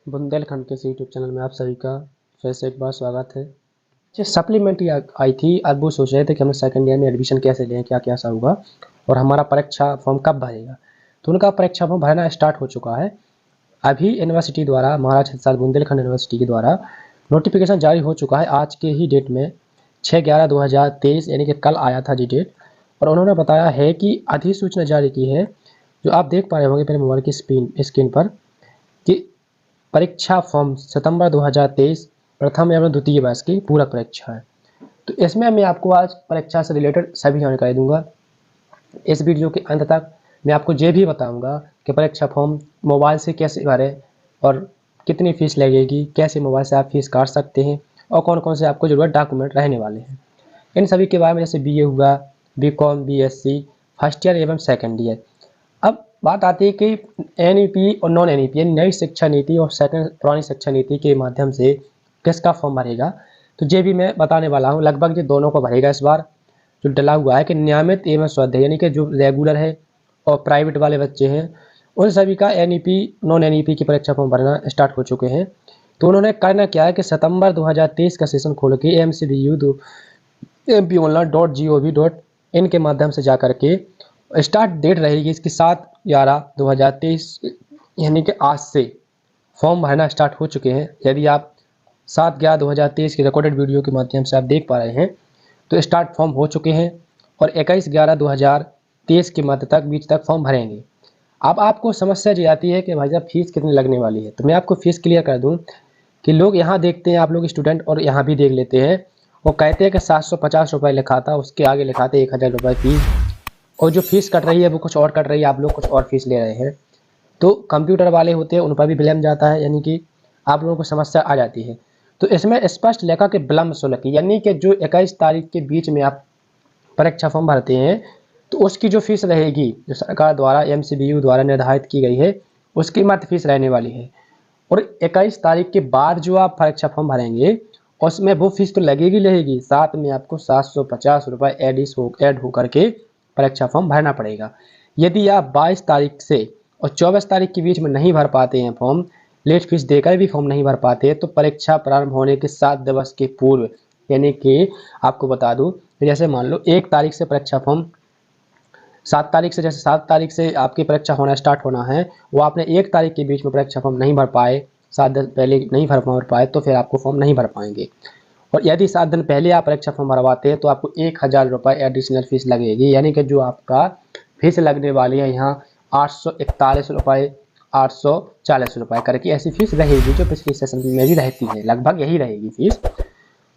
बुंदेलखंड के YouTube channel में आप सभी का फिर से एक बार स्वागत है। जो सप्लीमेंट्री आई थी, अब वो सोच रहे थे कि हम सेकंड ईयर में एडमिशन कैसे लें, क्या क्या सा होगा और हमारा परीक्षा फॉर्म कब भरेगा। तो उनका परीक्षा फॉर्म भरना स्टार्ट हो चुका है। अभी यूनिवर्सिटी द्वारा, महाराज छत्रसाल बुंदेलखंड यूनिवर्सिटी के द्वारा नोटिफिकेशन जारी हो चुका है आज के ही डेट में, 6/11/2023 यानी कि कल आया था जी डेट। और उन्होंने बताया है कि अधिसूचना जारी की है, जो आप देख पा रहे होंगे मेरे मोबाइल की स्क्रीन पर, कि परीक्षा फॉर्म सितंबर 2023 प्रथम एवं द्वितीय वर्ष की पूरक परीक्षा है। तो इसमें मैं आपको आज परीक्षा से रिलेटेड सभी जानकारी दूंगा। इस वीडियो के अंत तक मैं आपको ये भी बताऊंगा कि परीक्षा फॉर्म मोबाइल से कैसे भरें और कितनी फीस लगेगी, कैसे मोबाइल से आप फीस काट सकते हैं और कौन कौन से आपको जरूरत डॉक्यूमेंट रहने वाले हैं। इन सभी के बारे में, जैसे बीए हुआ, बीकॉम, बीएससी फर्स्ट ईयर एवं सेकेंड ईयर। अब बात आती है कि एनईपी और नॉन एनईपी यानी नई शिक्षा नीति और सेकंड पुरानी शिक्षा नीति के माध्यम से किसका फॉर्म भरेगा, तो ये भी मैं बताने वाला हूँ। लगभग ये दोनों को भरेगा इस बार। जो डला हुआ है कि नियमित एवं स्वाध्याय यानी कि जो रेगुलर है और प्राइवेट वाले बच्चे हैं, उन सभी का एनईपी नॉन एनईपी की परीक्षा फॉर्म भरना स्टार्ट हो चुके हैं। तो उन्होंने करना क्या है कि सितंबर 2023 का सेशन खोल के mcdu.mponline.gov.in के माध्यम से जाकर के स्टार्ट डेट रहेगी इसकी 7/11/2023 यानी कि आज से फॉर्म भरना स्टार्ट हो चुके हैं। यदि आप 7/11/2023 की रिकॉर्डेड वीडियो के माध्यम से आप देख पा रहे हैं, तो स्टार्ट फॉर्म हो चुके हैं और 21/11/2023 के मध्य तक बीच तक फॉर्म भरेंगे। अब आपको समस्या ये आती है कि भाई साहब फीस कितनी लगने वाली है। तो मैं आपको फीस क्लियर कर दूं कि लोग यहाँ देखते हैं, आप लोग स्टूडेंट, और यहाँ भी देख लेते हैं, वो कहते हैं कि 750 रुपये लिखा था, उसके आगे लिखा था 1000 रुपये फीस, और जो फीस कट रही है वो कुछ और कट रही है, आप लोग कुछ और फीस ले रहे हैं। तो कंप्यूटर वाले होते हैं, उन पर भी विलम्ब जाता है, यानी कि आप लोगों को समस्या आ जाती है। तो इसमें स्पष्ट लिखा कि विलम्ब शुल्क, यानी कि जो 21 तारीख के बीच में आप परीक्षा फॉर्म भरते हैं, तो उसकी जो फीस रहेगी, जो सरकार द्वारा एमसीबीयू द्वारा निर्धारित की गई है, उसकी मात्र फीस रहने वाली है। और 21 तारीख के बाद जो आप परीक्षा फॉर्म भरेंगे, उसमें वो फीस तो लगेगी, साथ में आपको 750 रुपये ऐड हो करके परीक्षा फॉर्म भरना पड़ेगा। यदि आप 22 तारीख से और 24 तारीख के बीच में नहीं भर पाते हैं फॉर्म, लेट फीस देकर भी फॉर्म नहीं भर पाते हैं, तो परीक्षा प्रारंभ होने के 7 दिवस के पूर्व, यानी कि आपको बता दूं, जैसे मान लो 1 तारीख से परीक्षा फॉर्म, 7 तारीख से, जैसे 7 तारीख से आपकी परीक्षा होना स्टार्ट होना है, वो आपने 1 तारीख के बीच में परीक्षा फॉर्म नहीं भर पाए, 7 दिन पहले नहीं भर पाए, तो फिर आपको फॉर्म नहीं भर पाएंगे। और यदि 7 दिन पहले आप परीक्षा फॉर्म भरवाते हैं, तो आपको 1000 रुपये एडिशनल फीस लगेगी, यानी कि जो आपका फीस लगने वाली है यहाँ 841 रुपये, 840 रुपये करके ऐसी फीस रहेगी, जो पिछले सेशन में भी रहती है, लगभग यही रहेगी फीस।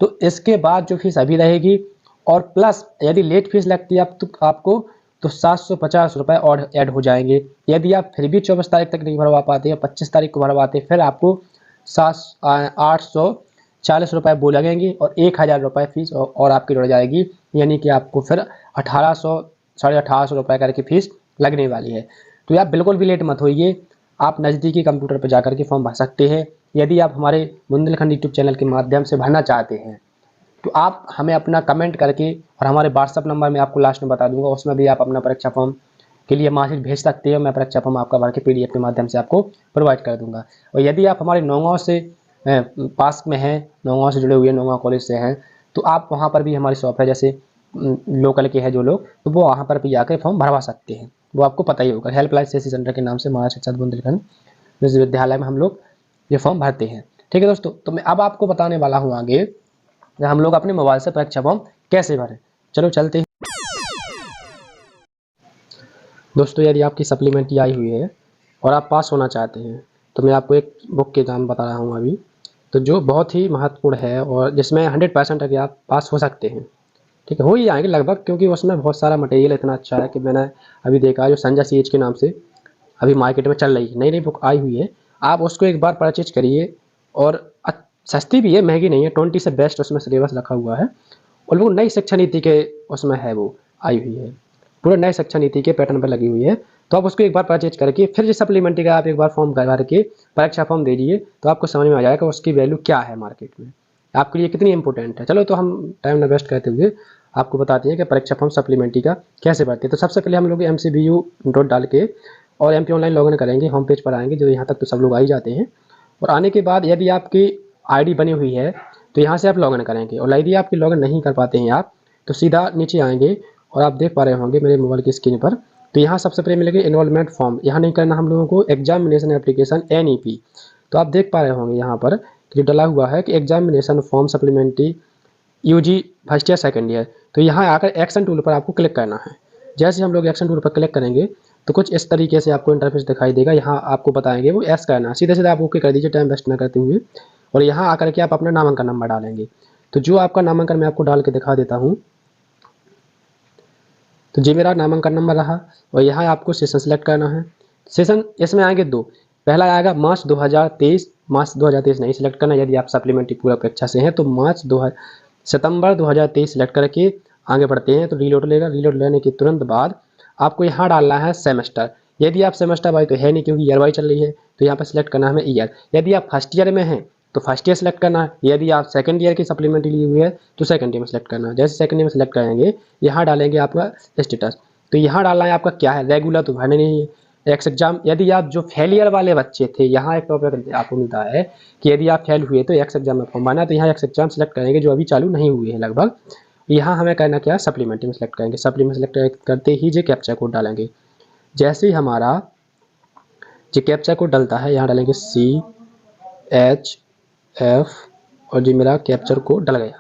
तो इसके बाद जो फीस अभी रहेगी, और प्लस यदि लेट फीस लगती है आपको, तो 750 रुपये और ऐड हो जाएंगे। यदि आप फिर भी 24 तारीख तक नहीं भरवा पाते या 25 तारीख को भरवाते, फिर आपको 840 रुपये वो लगेंगे और 1000 रुपये फीस और आपकी जुड़ जाएगी, यानी कि आपको फिर 1800, 1850 रुपये करके फीस लगने वाली है। तो आप बिल्कुल भी लेट मत होइए, आप नज़दीकी कंप्यूटर पर जाकर के फॉर्म भर सकते हैं। यदि आप हमारे बुंदेलखंड यूट्यूब चैनल के माध्यम से भरना चाहते हैं, तो आप हमें अपना कमेंट करके, और हमारे व्हाट्सअप नंबर मैं आपको लास्ट में बता दूंगा, उसमें भी आप अपना परीक्षा फॉर्म के लिए मार्कशीट भेज सकते हो। मैं परीक्षा फॉर्म आपका भर के पीडीएफ के माध्यम से आपको प्रोवाइड कर दूंगा। और यदि आप हमारे नौगांव से पास में हैं, नौगांव से जुड़े हुए, नौगांव कॉलेज से हैं, तो आप वहाँ पर भी, हमारी शॉप है, जैसे लोकल के हैं जो लोग, तो वो वहाँ पर भी जाकर फॉर्म भरवा सकते हैं। वो आपको पता ही होगा, हेल्पलाइन सीएससी सेंटर के नाम से महाराज छत्रसाल बुंदेलखंड विश्वविद्यालय में हम लोग ये फॉर्म भरते हैं। ठीक है दोस्तों, तो मैं अब आपको बताने वाला हूँ आगे हम लोग अपने मोबाइल से परीक्षा फॉर्म कैसे भरें। चलो चलते हैं दोस्तों। यदि आपकी सप्लीमेंट्री आई हुई है और आप पास होना चाहते हैं, तो मैं आपको एक बुक के नाम बता रहा हूँ अभी, तो जो बहुत ही महत्वपूर्ण है और जिसमें 100% अगर आप पास हो सकते हैं। ठीक है, हो ही जाएंगे लगभग, क्योंकि उसमें बहुत सारा मटेरियल इतना अच्छा है कि मैंने अभी देखा, जो संजय सीएच के नाम से अभी मार्केट में चल रही है, नई नई बुक आई हुई है, आप उसको एक बार परचेज करिए। और सस्ती भी है, महंगी नहीं है, 20 से बेस्ट उसमें सिलेबस रखा हुआ है, और वो नई शिक्षा नीति के उसमें है, वो आई हुई है, पूरा नई शिक्षा नीति के पैटर्न पर लगी हुई है। तो आप उसको एक बार परचेज करके फिर जो सप्लीमेंट्री का आप एक बार फॉर्म भर के परीक्षा फॉर्म दे दीजिए, तो आपको समझ में आ जाएगा उसकी वैल्यू क्या है मार्केट में, आपके लिए कितनी इंपॉर्टेंट है। चलो, तो हम टाइम न वेस्ट करते हुए आपको बताते हैं कि परीक्षा फॉर्म सप्लीमेंट्री का कैसे भरते हैं। तो सबसे पहले हम लोग mcbu.डाल के और MP ऑनलाइन लॉगिन करेंगे, होम पेज पर आएंगे, जो यहाँ तक तो सब लोग आ ही जाते हैं। और आने के बाद यदि आपकी आईडी बनी हुई है तो यहाँ से आप लॉगिन करेंगे, और यदि आपकी लॉगिन नहीं कर पाते हैं आप तो सीधा नीचे आएंगे और आप देख पा रहे होंगे मेरे मोबाइल की स्क्रीन पर, तो यहाँ सबसे पहले मिलेगी एनरोलमेंट फॉर्म। यहाँ नहीं करना हम लोगों को एग्जामिनेशन एप्लीकेशन NEP। तो आप देख पा रहे होंगे यहाँ पर जो डला हुआ है कि examination form supplementary UG first year second year. तो यहाँ आकर एक्शन टूल पर आपको क्लिक करना है। जैसे हम लोग एक्शन टूल पर क्लिक करेंगे तो कुछ इस तरीके से आपको इंटरफेस दिखाई देगा। यहाँ आपको बताएंगे वो एस करना, सीधे सीधे आप ओके कर दीजिए टाइम वेस्ट ना करते हुए, और यहाँ आकर के आप अपना नामांकन नंबर डालेंगे। तो जो आपका नामांकन मैं आपको डाल के दिखा देता हूँ। तो जी मेरा नामांकन नंबर रहा, और यहाँ आपको सेशन सेलेक्ट करना है। सेशन इसमें आएंगे दो, पहला आएगा मार्च 2023, मार्च 2023 नहीं सिलेक्ट करना। यदि आप सप्लीमेंट्री पूरा परीक्षा से हैं तो सितंबर 2023 सिलेक्ट करके आगे बढ़ते हैं। तो रीलोड लेगा, रीलोड लेने के तुरंत बाद आपको यहाँ डालना है सेमेस्टर। यदि आप सेमेस्टर वाइज तो है नहीं क्योंकि ईयर वाइज चल रही है, तो यहाँ पर सिलेक्ट करना है हमें ईयर। यदि आप फर्स्ट ईयर में हैं तो फर्स्ट ईयर सेलेक्ट करना है। यदि आप सेकंड ईयर की सप्लीमेंट्री ली हुई है तो सेकंड ईयर में सेलेक्ट करना है। जैसे सेकंड ईयर में सेलेक्ट करेंगे यहाँ डालेंगे आपका स्टेटस। तो यहाँ डालना है आपका क्या है, रेगुलर तो भरना नहीं है, एक्स एग्जाम। यदि आप जो फेलियर वाले बच्चे थे, यहाँ एक टॉपिक आपको मिलता है कि यदि आप फेल हुए तो एक्स एग्जाम में फॉर्म भरना, तो यहाँ एक्स एग्जाम सेलेक्ट करेंगे जो अभी चालू नहीं हुए हैं लगभग। यहाँ हमें करना क्या है, सप्लीमेंट्री में सेलेक्ट करेंगे। सप्लीमेंट्री सेलेक्ट करते ही जो कैप्चा कोड डालेंगे। जैसे ही हमारा जो कैप्चा कोड डलता है यहाँ डालेंगे CHF, और जी मेरा कैप्चर कोड डल गया।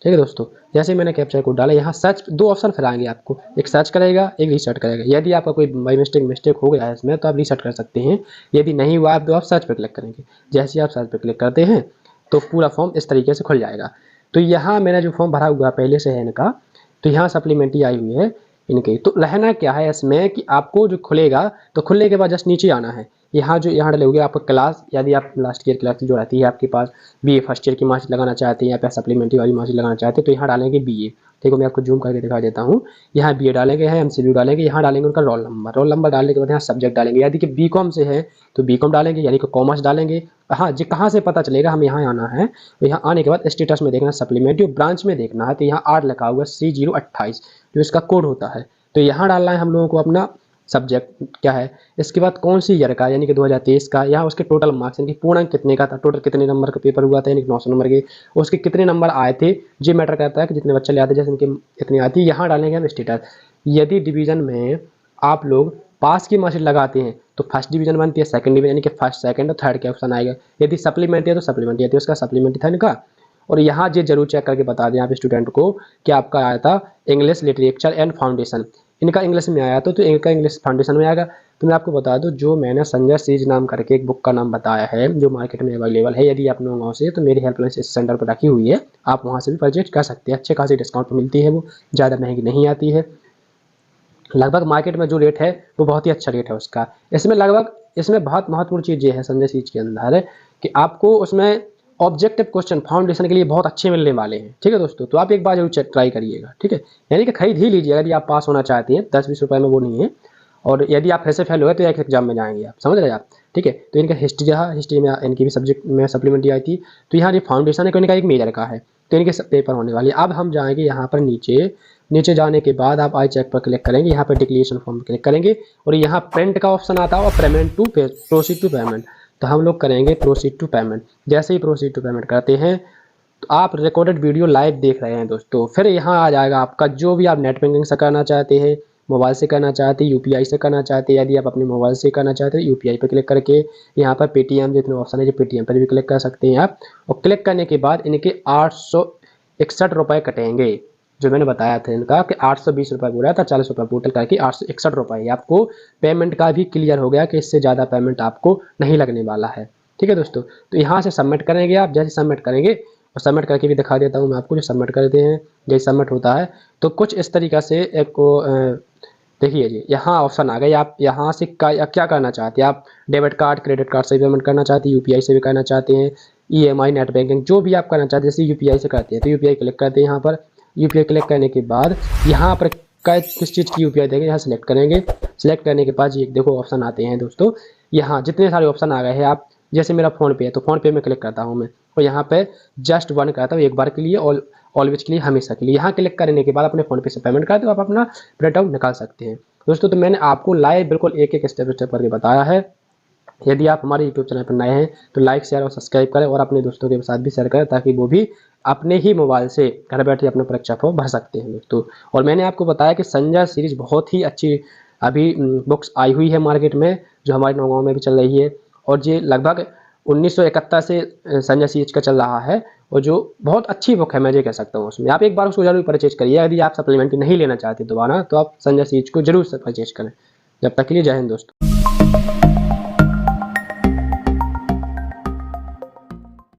ठीक है दोस्तों, जैसे मैंने कैप्चर कोड डाला, यहाँ सर्च दो ऑप्शन फिर आएंगे आपको, एक सर्च करेगा, एक रीसेट करेगा। यदि आपका कोई बाई मिस्टेक हो गया है इसमें तो आप रीसेट कर सकते हैं। यदि नहीं हुआ आप तो आप सर्च पर क्लिक करेंगे। जैसे आप सर्च पर क्लिक करते हैं तो पूरा फॉर्म इस तरीके से खुल जाएगा। तो यहाँ मैंने जो फॉर्म भरा हुआ पहले से है इनका, तो यहाँ सप्लीमेंट्री आई हुई है इनके। तो रहना क्या है इसमें कि आपको जो खुलेगा तो खुलने के बाद जस्ट नीचे आना है। यहाँ जो यहाँ डले हुए आपका क्लास, यदि आप लास्ट ईयर क्लास जो रहती है आपके पास, BA फर्स्ट ईयर की मार्क्स लगाना चाहते हैं या फिर सप्लीमेंट्री वाली मार्क्स लगाना चाहते हैं तो यहाँ डालेंगे BA। ठीक है, मैं आपको जूम करके दिखा देता हूँ। यहाँ BA डालेंगे, यहाँ MCQ डालेंगे, यहाँ डालेंगे उनका रोल नंबर डालने के बाद यहाँ सब्जेक्ट डालेंगे। यदि कि BCom से है तो BCom डालेंगे, यानी कि कॉमर्स डालेंगे। हाँ जी, कहाँ से पता चलेगा, हम यहाँ आना है, तो यहाँ आने के बाद स्टेटस में देखना सप्लीमेंट्री, ब्रांच में देखना है तो यहाँ 8 लिखा हुआ C028 जो इसका कोड होता है। तो यहाँ डालना है हम लोगों को अपना सब्जेक्ट क्या है, इसके बाद कौन सी ईयर का यानी कि 2023 का, यहाँ उसके टोटल मार्क्स यानी कि पूर्णांक कितने का था, टोटल कितने नंबर का पेपर हुआ था यानी कि 900 नंबर के, उसके कितने नंबर आए थे जी मैटर करता है कि जितने बच्चे ले आते जैसे उनके इतनी आती है। यहाँ डालेंगे हम स्टेटस। यदि डिवीजन में आप लोग पास की मार्कशीट लगाते हैं तो फर्स्ट डिवीजन बनती है, सेकंड डिवीजन यानी कि फर्स्ट सेकंड और थर्ड के ऑप्शन आएगा। यदि सप्लीमेंट्री है तो सप्लीमेंट्री आती है, उसका सप्लीमेंट्री था इनका। और यहाँ ये जरूर चेक करके बता दें आप स्टूडेंट को कि आपका आया था इंग्लिश लिटरेचर एंड फाउंडेशन, इनका इंग्लिश में आया तो इनका इंग्लिश फाउंडेशन में आएगा। तो मैं आपको बता दूं, जो मैंने संजय सीज नाम करके एक बुक का नाम बताया है जो मार्केट में अवेलेबल है, यदि आप लोगों से तो मेरी हेल्पलाइन इस सेंटर पर रखी हुई है, आप वहां से भी परचेज कर सकते हैं। अच्छे खासी डिस्काउंट मिलती है, वो ज़्यादा महंगी नहीं आती है। लगभग मार्केट में जो रेट है वो बहुत ही अच्छा रेट है उसका। इसमें बहुत महत्वपूर्ण चीज़ ये है संजय सीज के अंदर कि आपको उसमें ऑब्जेक्टिव क्वेश्चन फाउंडेशन के लिए बहुत अच्छे मिलने वाले हैं। ठीक है दोस्तों, तो आप एक बार जरूर ट्राई करिएगा। ठीक है, यानी कि खरीद ही लीजिए यदि आप पास होना चाहते हैं, 10-20 रुपये में वो नहीं है। और यदि आप फिर से फेल हुए तो एक एग्जाम में जाएंगे आप, समझ रहे हैं आप। ठीक है, तो इनका हिस्ट्री रहा, हिस्ट्री में इनकी भी सब्जेक्ट में सप्लीमेंट्री आई थी। तो यहाँ जो फाउंडेशन है इनका एक मेजर का है, तो इनके सब पेपर होने वाले। अब हम जाएंगे यहाँ पर नीचे जाने के बाद आप आई चेक पर क्लिक करेंगे, यहाँ पर डिक्लेरेशन फॉर्म पर क्लिक करेंगे और यहाँ प्रिंट का ऑप्शन आता है और प्रोसीड टू पेमेंट। तो हम लोग करेंगे प्रोसीड टू पेमेंट। जैसे ही प्रोसीड टू पेमेंट करते हैं तो आप रिकॉर्डेड वीडियो लाइव देख रहे हैं दोस्तों। फिर यहाँ आ जाएगा आपका जो भी आप नेट बैंकिंग से करना चाहते हैं, मोबाइल से करना चाहते हैं, UPI से करना चाहते हैं। यदि आप अपने मोबाइल से करना चाहते हैं UPI पर क्लिक करके यहाँ पर पेटीएम जितने ऑप्शन है जो पेटीएम पर भी क्लिक कर सकते हैं आप। और क्लिक करने के बाद इनके 861 रुपये कटेंगे, जो मैंने बताया था इनका कि 820 रुपये बोला था, 40 रुपये टोटल करके 861 रुपये आपको पेमेंट का भी क्लियर हो गया कि इससे ज़्यादा पेमेंट आपको नहीं लगने वाला है। ठीक है दोस्तों, तो यहाँ से सबमिट करेंगे आप। जैसे सबमिट करेंगे और सबमिट करके भी दिखा देता हूँ मैं आपको, जो सबमिट करते हैं जैसे सबमिट होता है तो कुछ इस तरीक़ा से एक को देखिए जी, यहाँ ऑप्शन आ गए। आप यहाँ से क्या करना चाहते हैं, आप डेबिट कार्ड क्रेडिट कार्ड से पेमेंट करना चाहते हैं, UPI से भी करना चाहते हैं, EMI नेट बैंकिंग जो भी आप करना चाहते हैं। जैसे UPI से करते हैं तो UPI क्लिक करते हैं। यहाँ पर UPI क्लिक करने के बाद यहाँ पर किस चीज़ की UPI देंगे यहाँ सेलेक्ट करेंगे। सेलेक्ट करने के बाद ये देखो ऑप्शन आते हैं दोस्तों, यहाँ जितने सारे ऑप्शन आ गए हैं। आप जैसे मेरा फ़ोन पे है तो फ़ोन पे में क्लिक करता हूँ मैं, और यहाँ पे जस्ट वन करता हूँ, एक बार के लिए ऑलवेज के लिए, हमेशा के लिए। यहाँ क्लिक करने के बाद अपने फ़ोन पे से पेमेंट करते हो, आप अपना प्रिंट आउट निकाल सकते हैं दोस्तों। तो मैंने आपको लाइव बिल्कुल एक स्टेप करके बताया है यदि आप हमारे यूट्यूब चैनल पर नए हैं तो लाइक, शेयर और सब्सक्राइब करें और अपने दोस्तों के साथ भी शेयर करें, ताकि वो भी अपने ही मोबाइल से घर बैठे अपने परीक्षा फॉर्म भर सकते हैं दोस्तों। और मैंने आपको बताया कि संजय सीरीज बहुत ही अच्छी अभी बुक्स आई हुई है मार्केट में, जो हमारे नौगांव में भी चल रही है, और ये लगभग 1971 से संजय सीरीज का चल रहा है, और जो बहुत अच्छी बुक है मैं ये कह सकता हूँ। उसमें आप एक बार उसको जरूर परचेज करिए। यदि आप सप्लीमेंट्री नहीं लेना चाहते दोबारा, तो आप संजय सीरीज को जरूर परचेज करें। जब तक के लिए जय हिंद दोस्तों।